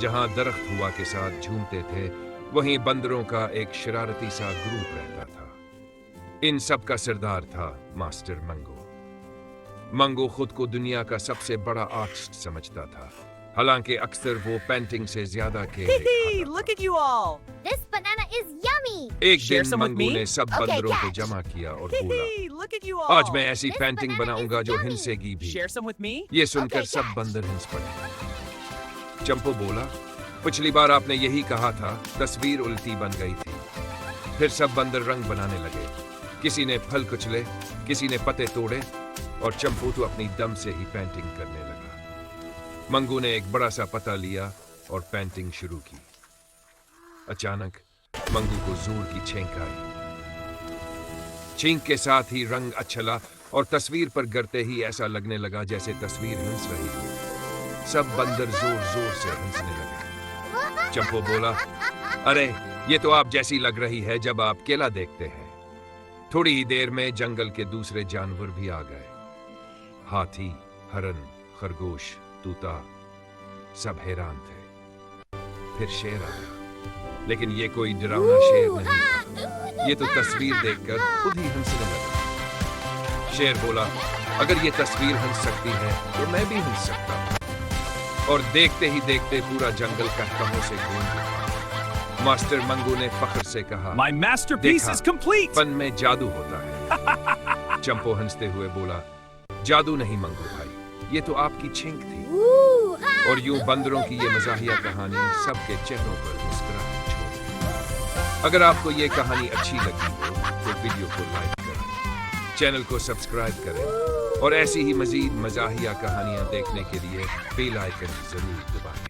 जहां दरख्त हुआ के साथ झूमते थे, वहीं बंदरों का एक शरारती सा ग्रुप रहता था। इन सब का सरदार था मास्टर मंगो। मंगो खुद को दुनिया का सबसे बड़ा आर्टिस्ट समझता था, हालांकि अक्सर वो पेंटिंग से ज्यादा खेल Look at you all. This banana is yummy. एक Share दिन some with मंगू me? ने सब Okay, बंदरों को catch. जमा किया और बोला, Look at you all. आज मैं ऐसी This पेंटिंग banana बनाऊंगा is जो yummy. हिंसेगी भी। Share some with me? ये सुनकर Okay, सब catch. बंदर हंस पड़े। चंपो बोला, पिछली बार आपने यही कहा था, तस्वीर उल्टी बन गई थी। फिर सब बंदर रंग बनाने लगे। किसी ने फल कुचले, किसी ने पत्ते तोड़े, और चंपू तो अपनी दम से ही पेंटिंग करने लगा। मंगू ने एक बड़ा सा पत्ता लिया और पेंटिंग शुरू की। अचानक मंगू को जोर की छींक आई। छींक के साथ ही रंग उछला और तस्वीर पर गिरते ही ऐसा लगने लगा जैसे तस्वीर हंस रही हो। सब बंदर जोर जोर से हंसने लगे। चंपू बोला, अरे ये तो आप जैसी लग रही है जब आप केला देखते हैं। थोड़ी ही देर में जंगल के दूसरे जानवर भी आ गए। हाथी, हरन, खरगोश, तूता, सब हैरान थे। फिर शेर आया, लेकिन ये कोई डरावना शेर नहीं था। ये तो तस्वीर देखकर खुद ही हंसने लगा। शेर बोला, अगर ये तस्वीर हंस सकती है तो मैं भी हंस सकता हूं। और देखते ही देखते पूरा जंगल कहकहों से गूंज उठा। मास्टर मंगू ने फख्र से कहा, My masterpiece देखा, is complete! फन में जादू होता है। चंपो हंसते हुए बोला, जादू नहीं मंगू भाई, ये तो आपकी छींक थी। Ooh, और यूं बंदरों की ये मजाहिया कहानी सबके चेहरों पर मुस्कुराहट छोड़ी। अगर आपको ये कहानी अच्छी लगी हो तो वीडियो को लाइक करें, चैनल को सब्सक्राइब करें और ऐसी ही मजीद मजाहिया कहानियां देखने के लिए बेल आइकन जरूर दबाएं।